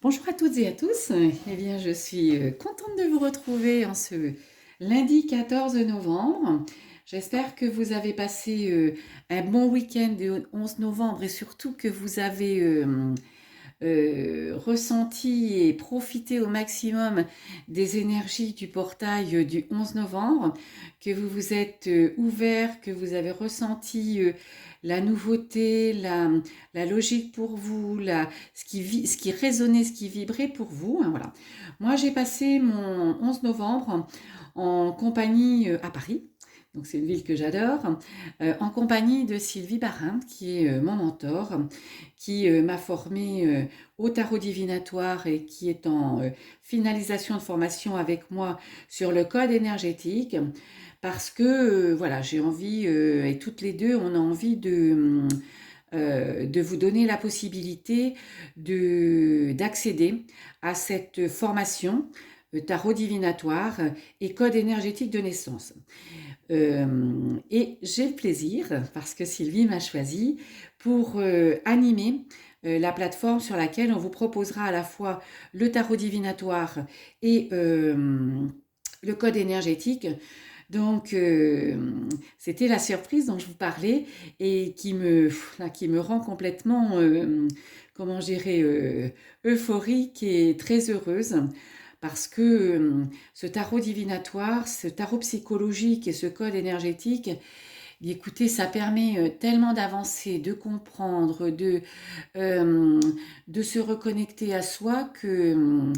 Bonjour à toutes et à tous. Eh bien, je suis contente de vous retrouver en ce lundi 14 novembre. J'espère que vous avez passé un bon week-end du 11 novembre et surtout que vous avez ressenti et profité au maximum des énergies du portail du 11 novembre, que vous vous êtes ouvert, que vous avez ressenti la nouveauté, la logique pour vous, ce qui résonnait, ce qui vibrait pour vous, hein, voilà. Moi, j'ai passé mon 11 novembre en compagnie à Paris. Donc c'est une ville que j'adore, en compagnie de Sylvie Barin, qui est mon mentor, qui m'a formée au tarot divinatoire et qui est en finalisation de formation avec moi sur le code énergétique, parce que voilà, j'ai envie, et toutes les deux, on a envie de vous donner la possibilité d'accéder à cette formation tarot divinatoire et code énergétique de naissance. Et j'ai le plaisir, parce que Sylvie m'a choisi, pour animer la plateforme sur laquelle on vous proposera à la fois le tarot divinatoire et le code énergétique. Donc, c'était la surprise dont je vous parlais et qui me rend complètement, comment je dirais, euphorique et très heureuse parce que ce tarot divinatoire, ce tarot psychologique et ce code énergétique, écoutez, ça permet tellement d'avancer, de comprendre, euh, de se reconnecter à soi que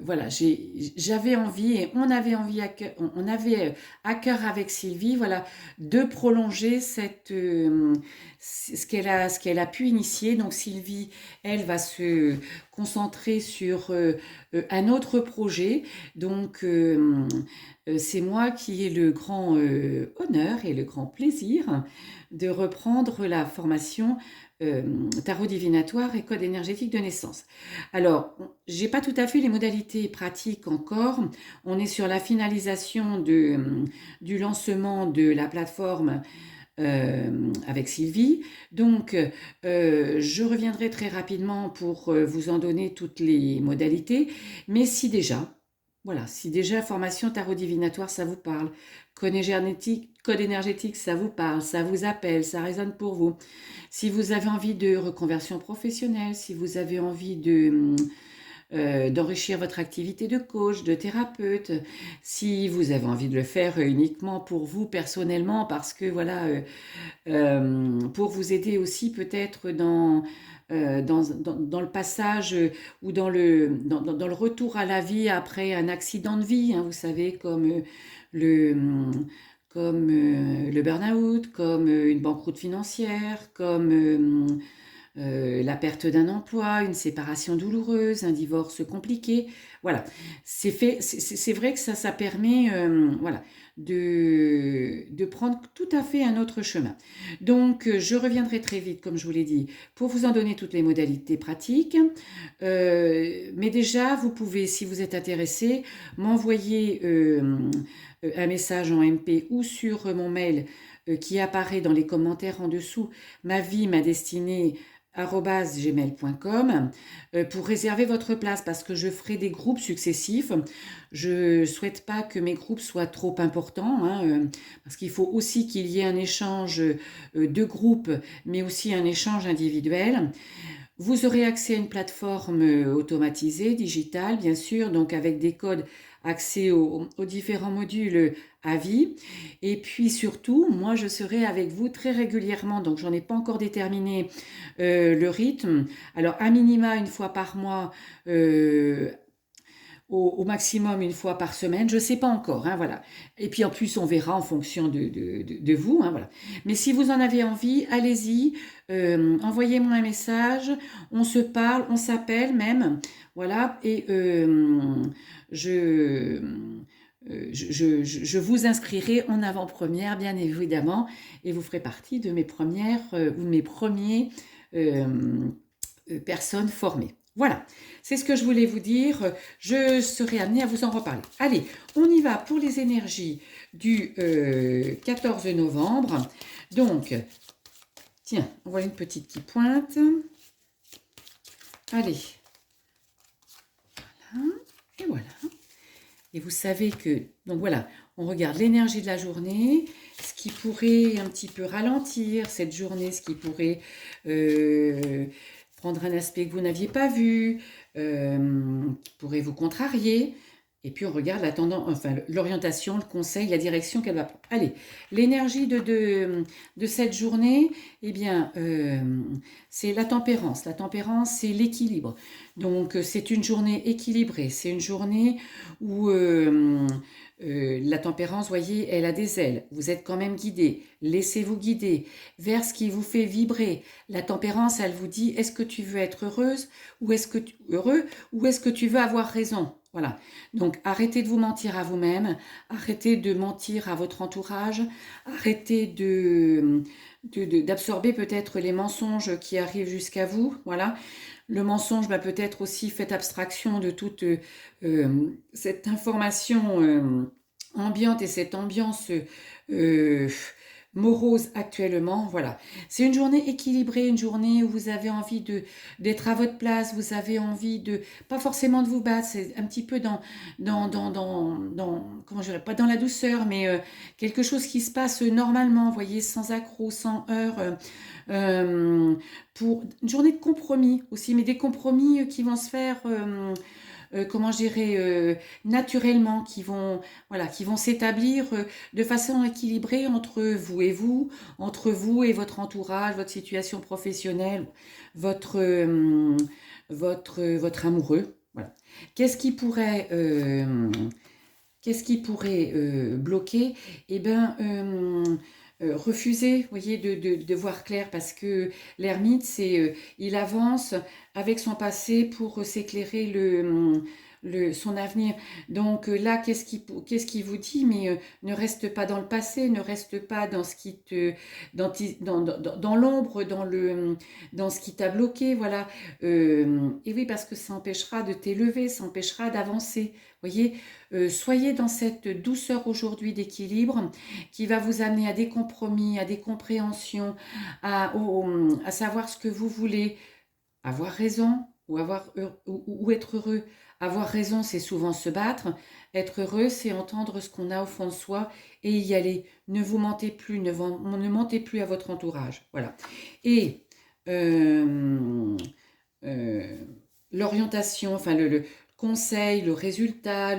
voilà, j'avais envie et on avait à cœur avec Sylvie, voilà, de prolonger ce qu'elle a pu initier. Donc Sylvie, elle va se concentrer sur un autre projet. Donc c'est moi qui ai le grand honneur et le grand plaisir de reprendre la formation tarot divinatoire et code énergétique de naissance. Alors, j'ai pas tout à fait les modalités pratiques encore. On est sur la finalisation du lancement de la plateforme avec Sylvie. Donc, je reviendrai très rapidement pour vous en donner toutes les modalités. Mais si déjà, voilà, si déjà formation tarot divinatoire, ça vous parle, code énergétique, ça vous parle, ça vous appelle, ça résonne pour vous. Si vous avez envie de reconversion professionnelle, si vous avez envie d'enrichir votre activité de coach, de thérapeute, si vous avez envie de le faire uniquement pour vous personnellement, parce que voilà, pour vous aider aussi peut-être dans le passage ou dans le retour à la vie après un accident de vie, hein, vous savez, le, le burn-out, comme une banqueroute financière, comme la perte d'un emploi, une séparation douloureuse, un divorce compliqué. Voilà, c'est vrai que ça permet voilà, de prendre tout à fait un autre chemin. Donc, je reviendrai très vite, comme je vous l'ai dit, pour vous en donner toutes les modalités pratiques. Mais déjà, vous pouvez, si vous êtes intéressé, m'envoyer un message en MP ou sur mon mail qui apparaît dans les commentaires en dessous, ma vie, ma destinée gmail.com pour réserver votre place parce que je ferai des groupes successifs. Je ne souhaite pas que mes groupes soient trop importants hein, parce qu'il faut aussi qu'il y ait un échange de groupes mais aussi un échange individuel. Vous aurez accès à une plateforme automatisée, digitale, bien sûr, donc avec des codes accès aux différents modules à vie. Et puis surtout, moi, je serai avec vous très régulièrement, donc j'en ai pas encore déterminé le rythme. Alors, à minima, une fois par mois, au maximum une fois par semaine, je ne sais pas encore, hein, voilà. Et puis en plus, on verra en fonction de vous, hein, voilà. Mais si vous en avez envie, allez-y, envoyez-moi un message, on se parle, on s'appelle même, voilà, et je, je vous inscrirai en avant-première, bien évidemment, et vous ferez partie de mes premières ou de mes premiers euh, personnes formées. Voilà, c'est ce que je voulais vous dire. Je serai amenée à vous en reparler. Allez, on y va pour les énergies du 14 novembre. Donc, tiens, on voit une petite qui pointe. Allez, et voilà. Et vous savez que, donc voilà, on regarde l'énergie de la journée, ce qui pourrait un petit peu ralentir cette journée, ce qui pourrait prendre un aspect que vous n'aviez pas vu, qui pourrait vous contrarier. Et puis on regarde la tendance, enfin l'orientation, le conseil, la direction qu'elle va prendre. Allez, l'énergie de cette journée, eh bien, c'est la tempérance. La tempérance, c'est l'équilibre. Donc c'est une journée équilibrée. C'est une journée où la tempérance, voyez, elle a des ailes. Vous êtes quand même guidé. Laissez-vous guider vers ce qui vous fait vibrer. La tempérance, elle vous dit, est-ce que tu veux être heureuse ou est-ce que heureux ou est-ce que tu veux avoir raison? Voilà. Donc arrêtez de vous mentir à vous-même, arrêtez de mentir à votre entourage, arrêtez d'absorber peut-être les mensonges qui arrivent jusqu'à vous. Voilà. Le mensonge, peut-être aussi faites abstraction de toute cette information ambiante et cette ambiance morose actuellement. Voilà. C'est une journée équilibrée, une journée où vous avez envie d'être à votre place, vous avez envie de, pas forcément de vous battre, c'est un petit peu comment je dirais, pas dans la douceur, mais quelque chose qui se passe normalement, vous voyez, sans accroc, sans heurts. Pour une journée de compromis aussi, mais des compromis qui vont se faire, comment je dirais, naturellement, voilà, qui vont s'établir de façon équilibrée entre vous et votre entourage, votre situation professionnelle, votre, votre amoureux. Voilà. Qu'est-ce qui pourrait, bloquer? Eh bien, refuser, vous voyez, de voir clair, parce que l'ermite, il avance avec son passé pour s'éclairer son avenir. Donc là, qu'est-ce qui vous dit? Mais ne reste pas dans le passé, ne reste pas dans ce qui te, dans l'ombre, dans ce qui t'a bloqué, voilà. Et oui, parce que ça empêchera de t'élever, ça empêchera d'avancer. Voyez, soyez dans cette douceur aujourd'hui d'équilibre qui va vous amener à des compromis, à des compréhensions, à savoir ce que vous voulez, avoir raison ou être heureux. Avoir raison, c'est souvent se battre. Être heureux, c'est entendre ce qu'on a au fond de soi et y aller. Ne vous mentez plus, ne mentez plus à votre entourage. Voilà. Et euh, l'orientation, enfin le conseil, le résultat,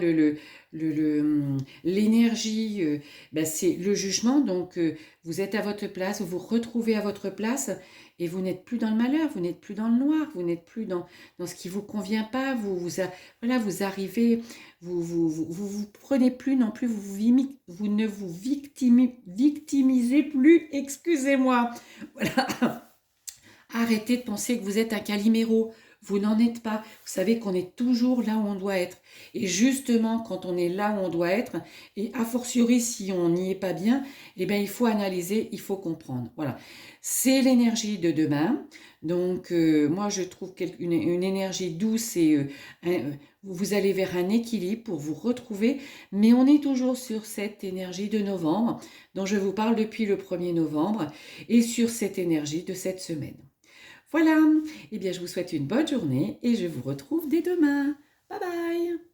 l'énergie, c'est le jugement. Donc vous êtes à votre place, vous vous retrouvez à votre place et vous n'êtes plus dans le malheur, vous n'êtes plus dans le noir, vous n'êtes plus dans ce qui vous convient pas. Voilà, vous arrivez, vous prenez plus non plus, vous ne vous victimisez plus. Excusez-moi. Voilà. Arrêtez de penser que vous êtes un Calimero. Vous n'en êtes pas. Vous savez qu'on est toujours là où on doit être. Et justement, quand on est là où on doit être, et a fortiori si on n'y est pas bien, eh bien, il faut analyser, il faut comprendre. Voilà. C'est l'énergie de demain. Donc, moi, je trouve une énergie douce et vous allez vers un équilibre pour vous retrouver. Mais on est toujours sur cette énergie de novembre dont je vous parle depuis le 1er novembre et sur cette énergie de cette semaine. Voilà, eh bien je vous souhaite une bonne journée et je vous retrouve dès demain. Bye bye.